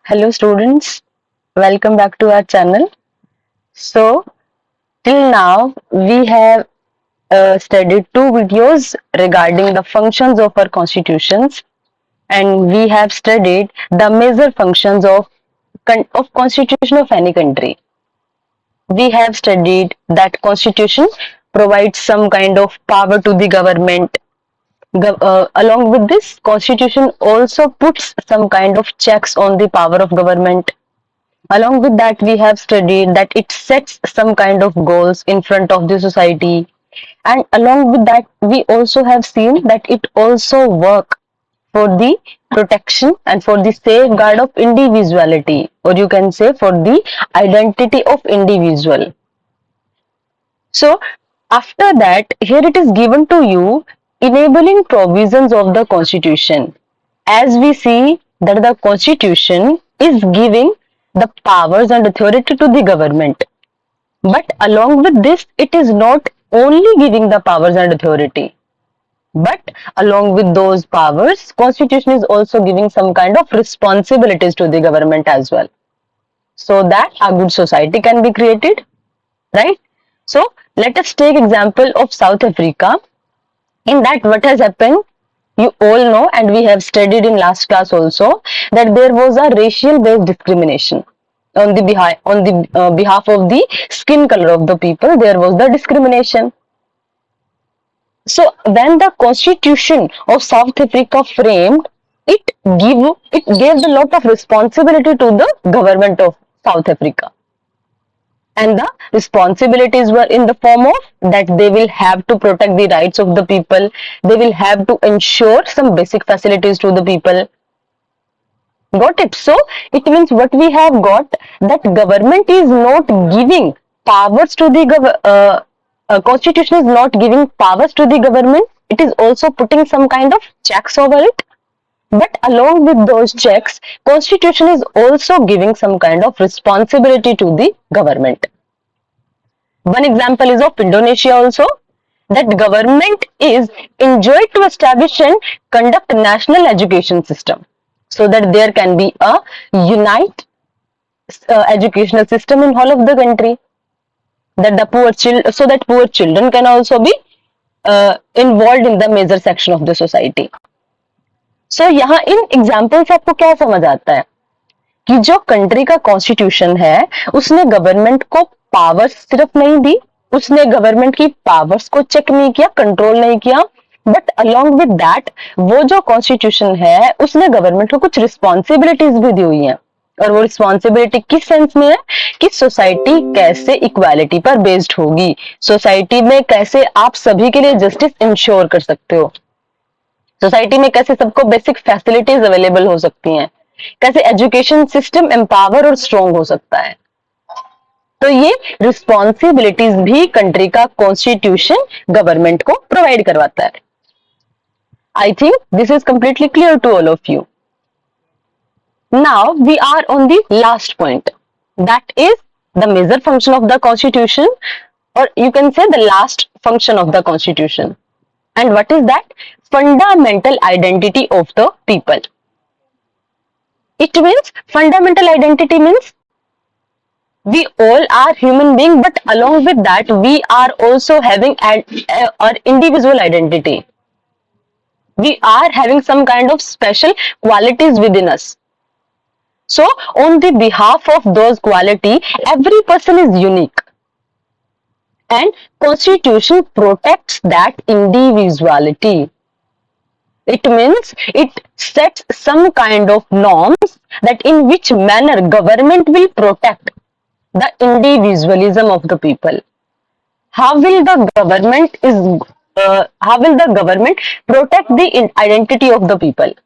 Hello students, welcome back to our channel. So till now we have studied two videos regarding the functions of our constitutions, and we have studied the major functions of constitution of any country. We have studied that constitution provides some kind of power to the government. Along with this, constitution also puts some kind of checks on the power of government. Along with that, we have studied that it sets some kind of goals in front of the society. And along with that, we also have seen that it also work for the protection and for the safeguard of individuality, or you can say for the identity of individual. So after that, here it is given to you enabling provisions of the constitution. As we see that the constitution is giving the powers and authority to the government. But along with this, it is not only giving the powers and authority, but along with those powers, constitution is also giving some kind of responsibilities to the government as well, so that a good society can be created, right? So let us take example of South Africa. In that, what has happened, you all know, and we have studied in last class also, that there was a racial based discrimination on the behalf of the skin color of the people. There was the discrimination. So when the constitution of South Africa framed, it gave a lot of responsibility to the government of South Africa, and the responsibilities were in the form of that they will have to protect the rights of the people, they will have to ensure some basic facilities to the people. Got it? So it means what we have got, that government is not giving powers to the constitution is not giving powers to the government, it is also putting some kind of checks over it. But along with those checks, constitution is also giving some kind of responsibility to the government. One example is of Indonesia also, that government is enjoined to establish and conduct national education system, so that there can be a unite educational system in whole of the country, that the so that poor children can also be involved in the major section of the society. So यहाँ in example से आपको क्या समझ आता है कि जो country का कॉन्स्टिट्यूशन है उसने गवर्नमेंट को पावर्स सिर्फ नहीं दी, उसने गवर्नमेंट की पावर्स को चेक नहीं किया, कंट्रोल नहीं किया, बट अलोंग विद दैट वो जो कॉन्स्टिट्यूशन है उसने गवर्नमेंट को कुछ रिस्पॉन्सिबिलिटीज भी दी हुई हैं। और वो रिस्पॉन्सिबिलिटी किस सेंस में है कि सोसाइटी कैसे इक्वालिटी पर बेस्ड होगी, सोसाइटी में कैसे आप सभी के लिए जस्टिस इंश्योर कर सकते हो, सोसाइटी में कैसे सबको बेसिक फैसिलिटीज अवेलेबल हो सकती हैं, कैसे एजुकेशन सिस्टम एम्पावर और स्ट्रॉन्ग हो सकता है। तो ये रिस्पॉन्सिबिलिटीज भी कंट्री का कॉन्स्टिट्यूशन गवर्नमेंट को प्रोवाइड करवाता है। I think this is completely clear to all of you. Now we are on the last point, that is the major function of the constitution, और you can say the last function of the constitution. And what is that? Fundamental identity of the people. It means fundamental identity means we all are human being, but along with that we are also having our individual identity. We are having some kind of special qualities within us. So on the behalf of those quality, every person is unique. And constitution protects that individuality. It means it sets some kind of norms that in which manner government will protect the individualism of the people. How will the government protect the identity of the people?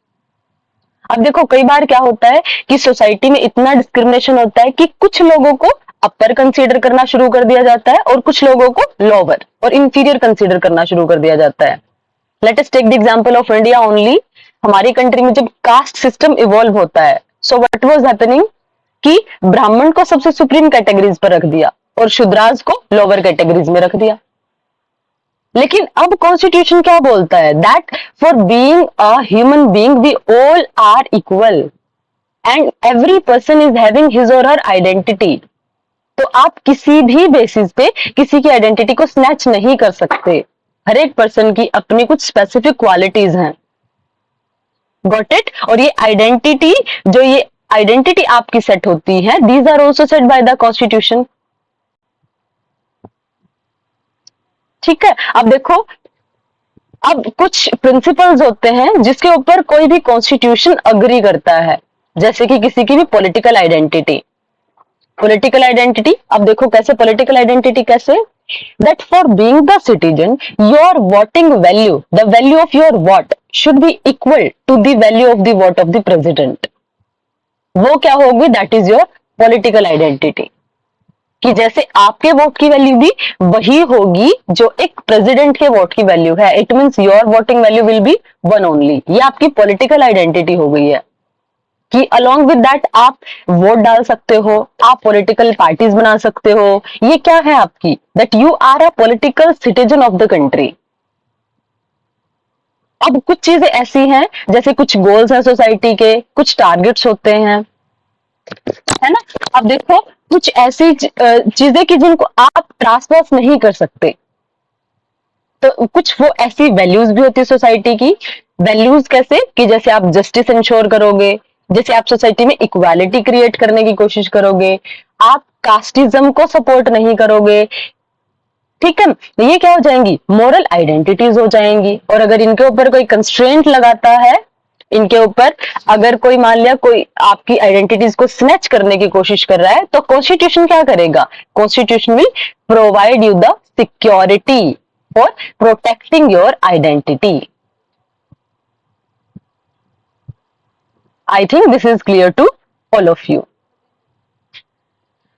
अब देखो कई बार क्या होता है कि society में इतना discrimination होता है कि कुछ लोगों को अपर कंसीडर करना शुरू कर दिया जाता है और कुछ लोगों को लोअर और इंफीरियर कंसीडर करना शुरू कर दिया जाता है. Let us take the example of India only. हमारी कंट्री में जब कास्ट सिस्टम इवॉल्व होता है, सो व्हाट वाज हैपनिंग कि ब्राह्मण को सबसे सुप्रीम कैटेगरीज पर रख दिया और शूद्राज को लोअर कैटेगरीज में रख दिया. लेकिन अब कॉन्स्टिट्यूशन क्या बोलता है? That for being a human being we all are equal. And every person is having his or her identity. तो आप किसी भी बेसिस पे किसी की आइडेंटिटी को स्नैच नहीं कर सकते। हर एक पर्सन की अपनी कुछ स्पेसिफिक क्वालिटीज हैं। Got it? और ये आइडेंटिटी आपकी सेट होती है, these are also set by the constitution. ठीक है, अब देखो, अब कुछ प्रिंसिपल्स होते हैं जिसके ऊपर कोई भी कॉन्स्टिट्यूशन अग्री करता है, जैसे कि किसी की भी पॉलिटिकल आइडेंटिटी। पॉलिटिकल आइडेंटिटी, अब देखो कैसे पॉलिटिकल आइडेंटिटी कैसे, that for being the citizen your voting value, the value of your vote should be equal to the value of the vote of the president। वो क्या होगी, that is your political identity, कि जैसे आपके vote की value भी वही होगी जो एक प्रेसिडेंट के वोट की वैल्यू है। It means your voting value will be one only. ये आपकी पॉलिटिकल आइडेंटिटी हो गई है कि अलोंग विद दैट आप वोट डाल सकते हो, आप पॉलिटिकल पार्टीज बना सकते हो। ये क्या है आपकी, that you are a political citizen of the country. अब कुछ चीजें ऐसी हैं, जैसे कुछ गोल्स हैं सोसाइटी के, कुछ टारगेट्स होते हैं, है ना। अब देखो कुछ ऐसी चीजें कि जिनको आप ट्रांसवर्स नहीं कर सकते, तो कुछ वो ऐसी वैल्यूज भी होती है सोसाइटी की। वैल्यूज कैसे, कि जैसे आप जस्टिस इंश्योर करोगे, जैसे आप सोसाइटी में इक्वालिटी क्रिएट करने की कोशिश करोगे, आप कास्टिज्म को सपोर्ट नहीं करोगे। ठीक है, ये क्या हो जाएंगी, मोरल आइडेंटिटीज हो जाएंगी। और अगर इनके ऊपर कोई कंस्ट्रेंट लगाता है, इनके ऊपर अगर कोई मान लिया कोई आपकी आइडेंटिटीज को स्नैच करने की कोशिश कर रहा है, तो कॉन्स्टिट्यूशन क्या करेगा, constitution will provide you the security for protecting your identity. I think this is clear to all of you.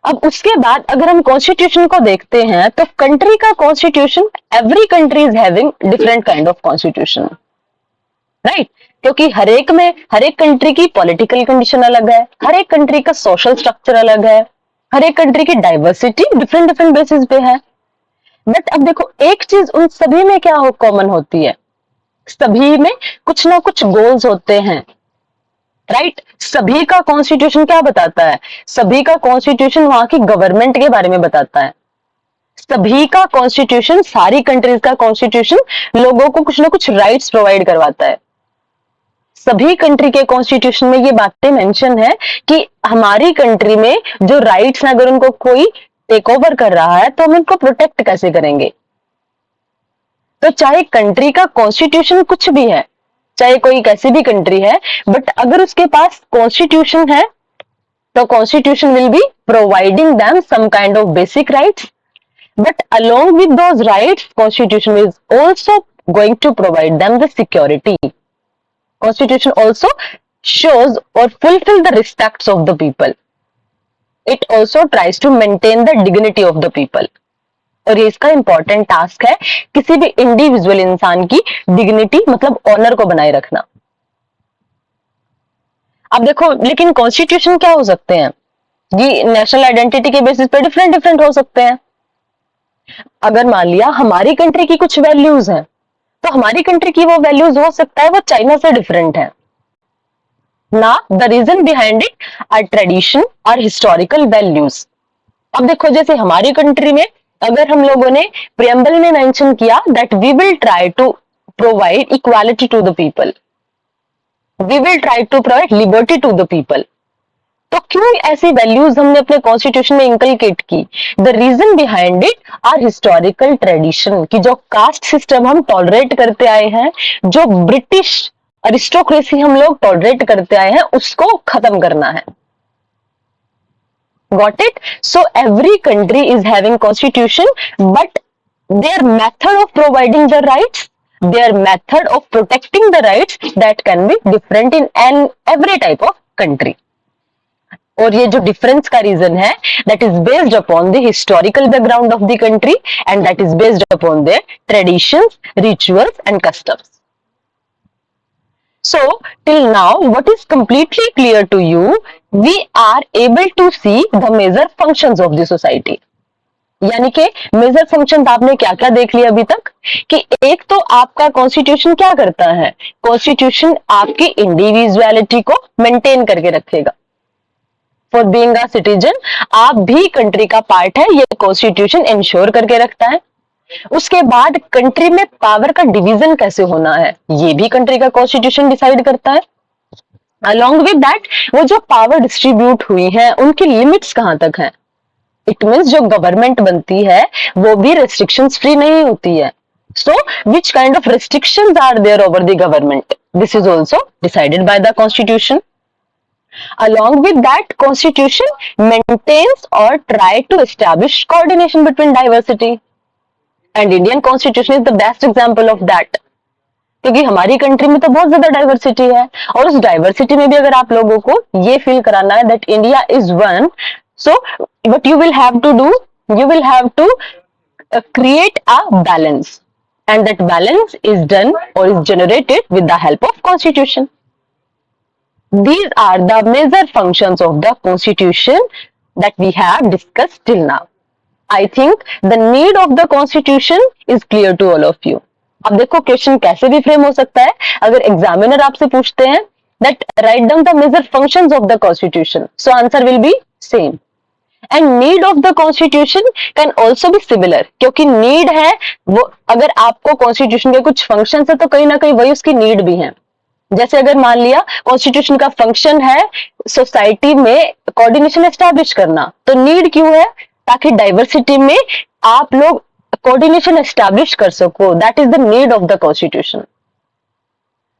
अब उसके बाद अगर हम कॉन्स्टिट्यूशन को देखते हैं, तो कंट्री का constitution, every country is having different kind of constitution, right. क्योंकि हर एक कंट्री की पॉलिटिकल कंडीशन अलग है, हर एक कंट्री का सोशल स्ट्रक्चर अलग है, हर एक कंट्री की डाइवर्सिटी डिफरेंट डिफरेंट बेसिस पे है। बट अब देखो एक चीज उन सभी में क्या हो कॉमन होती है, सभी में कुछ ना कुछ गोल्स होते हैं, राइट। सभी का कॉन्स्टिट्यूशन क्या बताता है, सभी का कॉन्स्टिट्यूशन वहां की गवर्नमेंट के बारे में बताता है। सभी का कॉन्स्टिट्यूशन, सारी कंट्रीज का कॉन्स्टिट्यूशन लोगों को कुछ ना कुछ राइट्स प्रोवाइड करवाता है। सभी कंट्री के कॉन्स्टिट्यूशन में ये बातें मेंशन है कि हमारी कंट्री में जो राइट्स हैं, अगर उनको कोई टेक ओवर कर रहा है तो हम उनको प्रोटेक्ट कैसे करेंगे। तो चाहे कंट्री का कॉन्स्टिट्यूशन कुछ भी है, चाहे कोई कैसी भी कंट्री है, बट अगर उसके पास कॉन्स्टिट्यूशन है, तो constitution will be providing them some kind of basic rights, but along with those rights constitution is also going to provide them the security। constitution also shows or fulfill the respects of the people। it also tries to maintain the dignity of the people। और ये इसका important task है, किसी भी individual इंसान की dignity मतलब honour को बनाए रखना। अब देखो लेकिन कॉन्स्टिट्यूशन क्या हो सकते हैं, ये नेशनल आइडेंटिटी के बेसिस पे डिफरेंट डिफरेंट हो सकते हैं। अगर मान लिया हमारी कंट्री की कुछ वैल्यूज हैं, तो हमारी कंट्री की वो वैल्यूज हो सकता है वो चाइना से डिफरेंट है ना। The reason behind it are tradition और हिस्टोरिकल वैल्यूज। अब देखो जैसे हमारी कंट्री में अगर हम लोगों ने प्रियम्बल में मेंशन किया that we will try to provide equality to the people, we will try to provide liberty to the people, तो क्यों ऐसी वैल्यूज हमने अपने कॉन्स्टिट्यूशन में इंकलकेट की। The reason behind it are historical tradition, कि जो कास्ट सिस्टम हम टॉलरेट करते आए हैं, जो ब्रिटिश अरिस्टोक्रेसी हम लोग टॉलरेट करते आए हैं, उसको खत्म करना है। Got it? So every country is having constitution, but their method of providing the rights, their method of protecting the rights, that can be different in every type of country। और ये जो डिफरेंस का reason है, that is based upon the historical background of the country and that is based upon their traditions, rituals and customs. So till now what is completely clear to you, we are able to see the major functions of the society। यानी कि major function आपने क्या क्या देख लिया अभी तक, कि एक तो आपका कॉन्स्टिट्यूशन क्या करता है, कॉन्स्टिट्यूशन आपकी इंडिविजुअलिटी को मेंटेन करके रखेगा। फॉर बीइंग अ सिटीजन, आप भी कंट्री का पार्ट है, ये कॉन्स्टिट्यूशन इंश्योर करके रखता है। उसके बाद कंट्री में पावर का डिवीजन कैसे होना है, ये भी कंट्री का कॉन्स्टिट्यूशन डिसाइड करता है। अलॉन्ग विद दैट, वो जो पावर डिस्ट्रीब्यूट हुई है उनकी लिमिट्स कहां तक है। इट मीन्स जो गवर्नमेंट बनती है वो भी रेस्ट्रिक्शंस फ्री नहीं होती है। So which kind of restrictions are there over the government, this is also decided by the constitution. Along with that, Constitution maintains or try to establish coordination between diversity, and Indian Constitution is the best example of that. क्योंकि हमारी country में तो बहुत ज्यादा diversity है, और उस diversity में भी अगर आप लोगों को ये फील कराना है that India is one, so what you will have to do, you will have to create a balance, and that balance is done or is generated with the help of constitution. These are the major functions of the constitution that we have discussed till now. I think the need of the constitution is clear to all of you. अब देखो question कैसे भी frame हो सकता है, अगर examiner आपसे पूछते हैं that write down the major functions of the constitution, so answer will be same. And need of the constitution can also be similar, क्योंकि नीड है वो, अगर आपको कॉन्स्टिट्यूशन के कुछ फंक्शन है तो कहीं ना कहीं वही उसकी नीड भी है। जैसे अगर मान लिया कॉन्स्टिट्यूशन का फंक्शन है सोसाइटी में कोऑर्डिनेशन एस्टैब्लिश करना, तो नीड क्यों है, ताकि डाइवर्सिटी में आप लोग कोऑर्डिनेशन एस्टैब्लिश कर सको, that is the need of the constitution.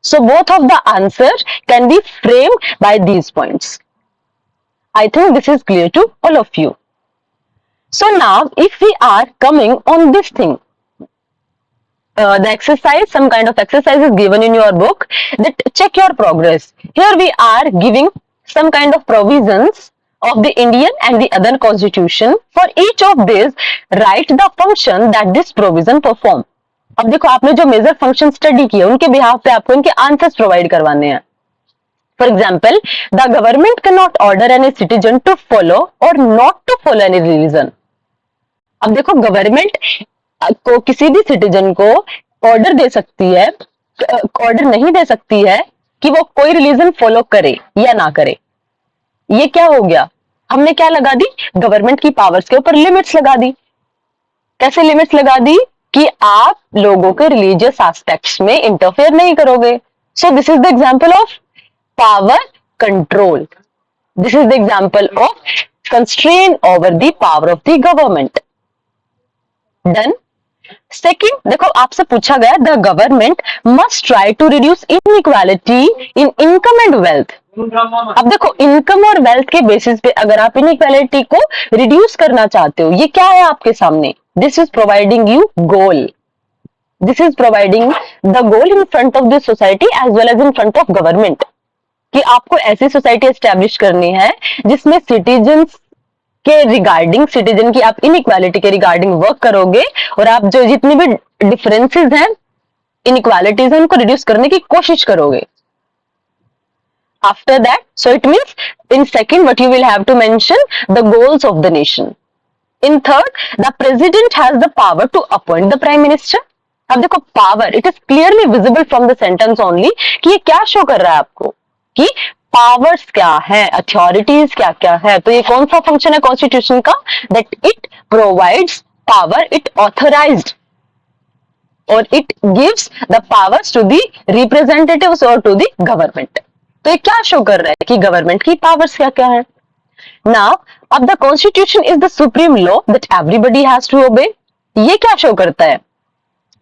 So both of the answer can be framed bye these points. I think this is clear to all of you. So now if we are coming on this thing, the exercise, some kind of exercise is given in your book that check your progress. Here we are giving some kind of provisions of the Indian and the other constitution. For each of these, write the function that this provision perform. अब देखो आपने जो major function study किए उनके behalf पे आपको इनके answers provide करवाने हैं। For example, the government cannot order any citizen to follow or not to follow any religion. अब देखो गवर्नमेंट को किसी भी सिटीजन को ऑर्डर दे सकती है, ऑर्डर नहीं दे सकती है कि वो कोई रिलीजन फॉलो करे या ना करे। ये क्या हो गया, हमने क्या लगा दी, गवर्नमेंट की पावर्स के ऊपर लिमिट्स लगा दी। कैसे लिमिट्स लगा दी, कि आप लोगों के रिलीजियस एस्पेक्ट्स में इंटरफेयर नहीं करोगे। So this is the example of power control. This is the example of constraint over the power of the government. Done. Second, देखो आपसे पूछा गया the government must try to reduce inequality in income and wealth. अब देखो income और wealth के basis पे अगर आप इनइक्वालिटी को रिड्यूस करना चाहते हो, ये क्या है आपके सामने, this is providing you goal, this is providing the goal in front of the society as well as in front of government, कि आपको ऐसी सोसाइटी एस्टैब्लिश करनी है जिसमें सिटीजन्स के रिगार्डिंग, सिटीजन की आप इनइक्वालिटी के रिगार्डिंग वर्क करोगे, और आप जो जितनी भी डिफरेंसेस हैं, इनइक्वालिटीज हैं, उनको रिड्यूस करने की कोशिश करोगे। After that, so it means in second what you will have to mention the goals of the nation. In third, the president has the power to appoint the prime minister. अब देखो power, it is clearly visible from the sentence only कि ये क्या show कर रहा है आपको, कि पावर्स क्या है, अथॉरिटीज क्या क्या है। तो ये कौन सा फंक्शन है कॉन्स्टिट्यूशन का, that it provides power, it authorized और it gives the powers to the representatives और टू द गवर्नमेंट। तो ये क्या शो कर रहा है कि गवर्नमेंट की पावर्स क्या क्या है। नाउ अब the constitution is the supreme law that everybody has to obey. ये क्या शो करता है,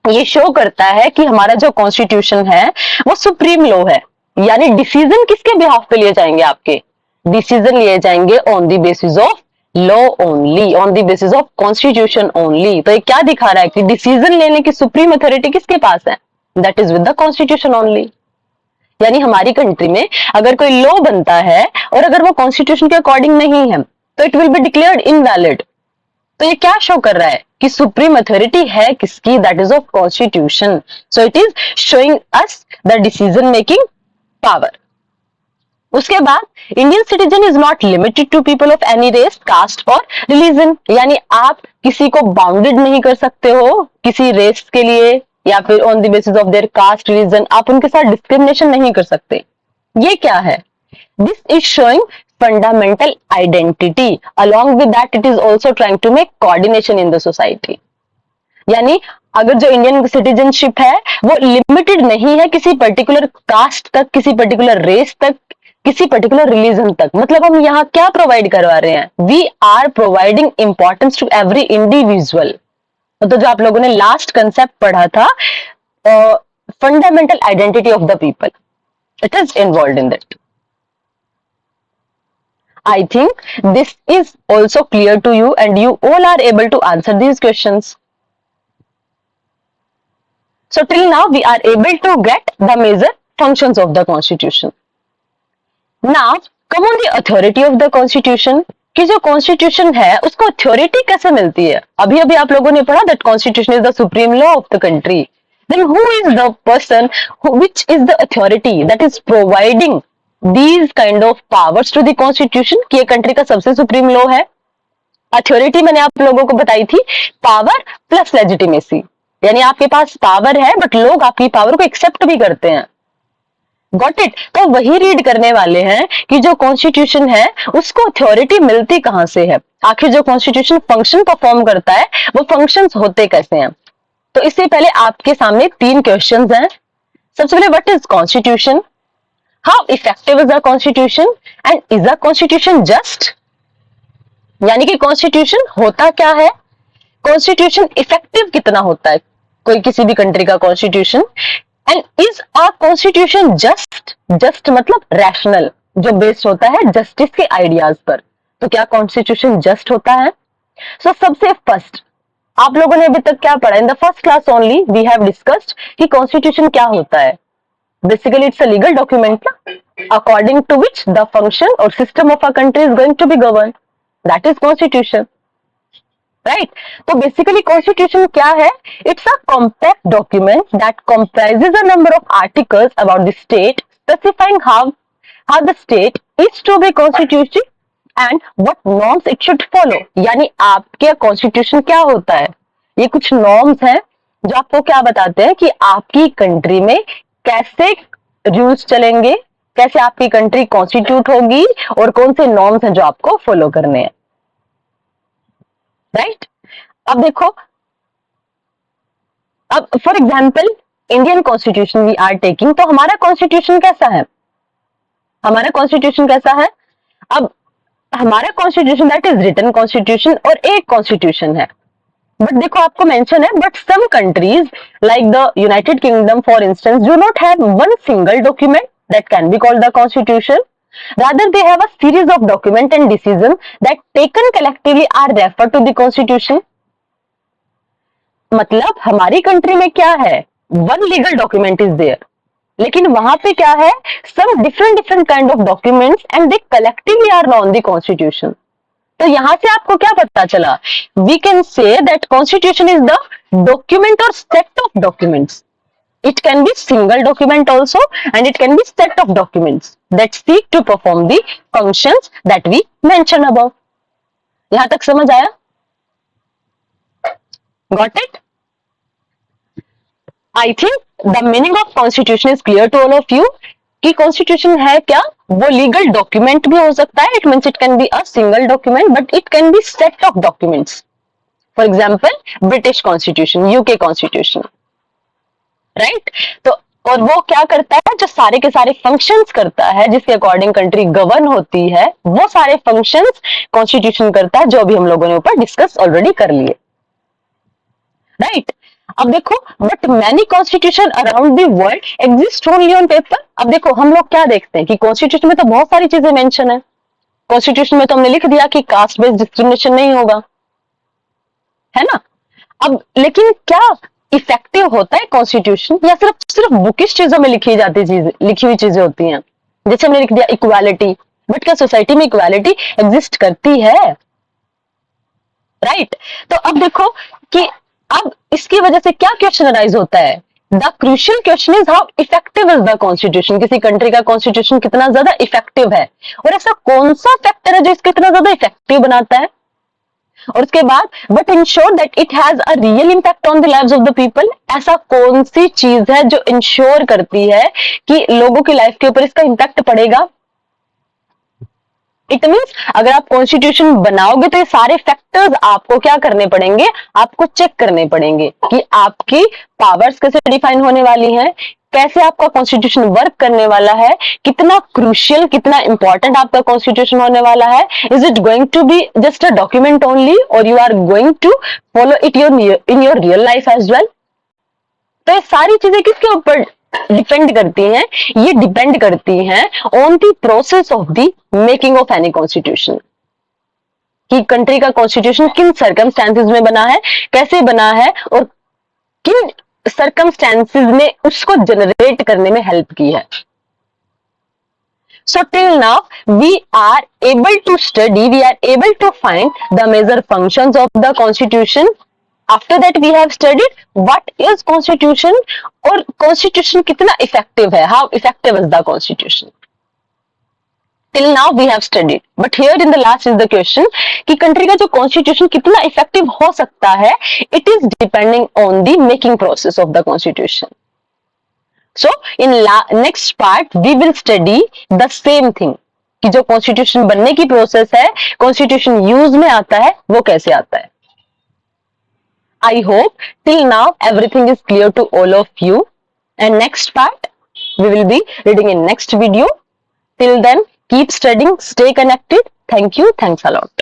ये शो करता है कि हमारा जो कॉन्स्टिट्यूशन है वो सुप्रीम लॉ है, यानी डिसीजन किसके बिहाफ पे लिए जाएंगे, आपके डिसीजन लिए जाएंगे on the basis of law only, on the basis of constitution only. तो ये क्या दिखा रहा है कि डिसीजन लेने की सुप्रीम अथॉरिटी किसके पास है, that is with the constitution only. यानी हमारी कंट्री में अगर कोई लॉ बनता है और अगर वो कॉन्स्टिट्यूशन के अकॉर्डिंग नहीं है तो it will be declared invalid. तो ये क्या शो कर रहा है कि सुप्रीम अथॉरिटी है किसकी, that is of constitution. So it is showing us the decision making power. उसके बाद Indian citizen is not limited to people of any race, caste और रिलीजन, यानी आप किसी को बाउंडेड नहीं कर सकते हो किसी रेस के लिए या फिर on the basis of their caste religion, आप उनके साथ डिस्क्रिमिनेशन नहीं कर सकते। ये क्या है? This is showing fundamental identity, along with that it is also trying to make coordination in the society. यानी अगर जो इंडियन सिटीजनशिप है वो लिमिटेड नहीं है किसी पर्टिकुलर कास्ट तक, किसी पर्टिकुलर रेस तक, किसी पर्टिकुलर रिलीजन तक। मतलब हम यहाँ क्या प्रोवाइड करवा रहे हैं? We are providing importance to every individual. तो जो आप लोगों ने लास्ट कंसेप्ट पढ़ा था, fundamental identity of the people, it is involve in that. I think this is also clear to you and you all are able to answer these questions. So till now we are able to get the major functions of the constitution. Now come on the authority of the constitution, कि जो constitution है उसको authority कैसे मिलती है? अभी अभी आप लोगों ने पढ़ा that constitution is the supreme law of the country. Then who is the person which is the authority that is providing these kind of powers to the constitution कि ये कंट्री का सबसे सुप्रीम लॉ है? Authority मैंने आप लोगों को बताई थी, पावर प्लस लेजिटिमेसी, यानी आपके पास पावर है बट लोग आपकी पावर को एक्सेप्ट भी करते हैं। Got it? तो वही रीड करने वाले हैं कि जो कॉन्स्टिट्यूशन है उसको अथॉरिटी मिलती कहां से है, आखिर जो कॉन्स्टिट्यूशन फंक्शन परफॉर्म करता है वो फंक्शंस होते कैसे हैं। तो इससे पहले आपके सामने 3 क्वेश्चंस हैं। सबसे पहले, what is constitution? How effective is a constitution and is a constitution just? यानी कि कॉन्स्टिट्यूशन होता क्या है, कॉन्स्टिट्यूशन इफेक्टिव कितना होता है कोई किसी भी कंट्री का constitution, and is a constitution just? Just मतलब रैशनल, जो बेस्ड होता है जस्टिस के आइडियाज पर। तो क्या कॉन्स्टिट्यूशन जस्ट होता है? सो सबसे फर्स्ट आप लोगों ने अभी तक क्या पढ़ा? In the first class only we have discussed कि कॉन्स्टिट्यूशन क्या होता है। Basically it's a legal document according to which the function और system of a country is going to be govern, that is constitution, right? तो basically constitution क्या है? It's a compact document that comprises a number of articles about the state, specifying how the state is to be constituted and what norms it should follow. यानी आपके constitution क्या होता है? ये कुछ नॉर्म्स हैं जो आपको क्या बताते हैं कि आपकी कंट्री में कैसे रूल्स चलेंगे, कैसे आपकी कंट्री कॉन्स्टिट्यूट होगी और कौन से नॉर्म्स हैं जो आपको फॉलो करने हैं, राइट? अब देखो, अब for example Indian constitution we are taking, तो हमारा कॉन्स्टिट्यूशन कैसा है? हमारा कॉन्स्टिट्यूशन कैसा है? अब हमारा constitution that is written constitution और एक कॉन्स्टिट्यूशन है, बट देखो आपको मेंशन है, but some countries like the United Kingdom for instance do not have one single document that can be called the constitution, rather they have a series of document and decision that taken collectively are referred to the constitution. मतलब हमारी country में क्या है? One legal document is there, लेकिन वहां पे क्या है? Some different different kind of documents and they collectively are known the constitution. तो यहां से आपको क्या पता चला? We can say that constitution is the document और set of documents. It can be single document also and it can be set of documents that seek to perform the functions that we mentioned above. यहां तक समझ आया? Got it? I think the meaning of constitution is clear to all of you कि constitution है क्या? वो legal document भी हो सकता है, it means it can be a single document but it can be set of documents. For example, British constitution, UK constitution. Right? तो और वो क्या करता है? जो सारे के सारे फंक्शंस करता है, जिसके अकॉर्डिंग कंट्री गवर्न होती है, वो सारे फंक्शंस कॉन्स्टिट्यूशन करता है, जो अभी हम लोगों ने ऊपर डिस्कस ऑलरेडी कर लिए, राइट? अब देखो, but many constitution around the world exist only on paper. अब देखो हम लोग क्या देखते हैं कि कॉन्स्टिट्यूशन में तो बहुत सारी चीजें मेंशन है। कॉन्स्टिट्यूशन में तो हमने लिख दिया कि कास्ट बेस्ड डिस्क्रिमिनेशन नहीं होगा, है ना? अब लेकिन क्या इफेक्टिव होता है कॉन्स्टिट्यूशन, या सिर्फ सिर्फ बुकिश चीजों में लिखी हुई चीजें होती हैं? जैसे हमने लिख दिया इक्वालिटी, बट क्या सोसाइटी में इक्वालिटी एग्जिस्ट करती है? राइट? तो अब देखो कि अब इसकी वजह से क्या क्वेश्चन अराइज होता है? The crucial question is how effective is the constitution. किसी कंट्री का कॉन्स्टिट्यूशन कितना ज्यादा इफेक्टिव है, और ऐसा कौन सा फैक्टर है जो इसको इतना ज्यादा इफेक्टिव बनाता है। और उसके बाद but ensure that it has a real impact on the lives of the people. ऐसा कौन सी चीज है जो इंश्योर करती है कि लोगों की लाइफ के ऊपर इसका इंपैक्ट पड़ेगा। इट मीन्स अगर आप कॉन्स्टिट्यूशन बनाओगे तो ये सारे फैक्टर्स आपको क्या करने पड़ेंगे, आपको चेक करने पड़ेंगे कि आपकी पावर्स कैसे डिफाइन होने वाली हैं, कैसे आपका कॉन्स्टिट्यूशन वर्क करने वाला है, कितना क्रूशियल कितना इंपॉर्टेंट आपका कॉन्स्टिट्यूशन होने वाला है। Is it going to be just a document only और you are going to follow it in your real life as well. तो ये सारी चीजें किसके ऊपर डिपेंड करती हैं, ये डिपेंड करती हैं on the process of the making of any constitution. कि कंट्री का कॉन्स्टिट्यूशन किन सर्कमस्टेंसेस में बना है, कैसे बना है, और किन सर्कमस्टेंसेस ने उसको जनरेट करने में हेल्प की है। So till now we are able to study, we are able to find the major functions of the constitution. After that we have studied what is constitution और constitution कितना effective है, how effective is the constitution. Till now we have studied, but here in the last is the question कि country का जो constitution कितना effective हो सकता है, it is depending on the making process of the constitution. So in next part we will study the same thing कि जो constitution बनने की प्रोसेस है, कॉन्स्टिट्यूशन यूज में आता है, वो कैसे आता है। I hope till now everything is clear to all of you, and next part we will be reading in next video. Till then keep studying, stay connected. Thank you, thanks a lot.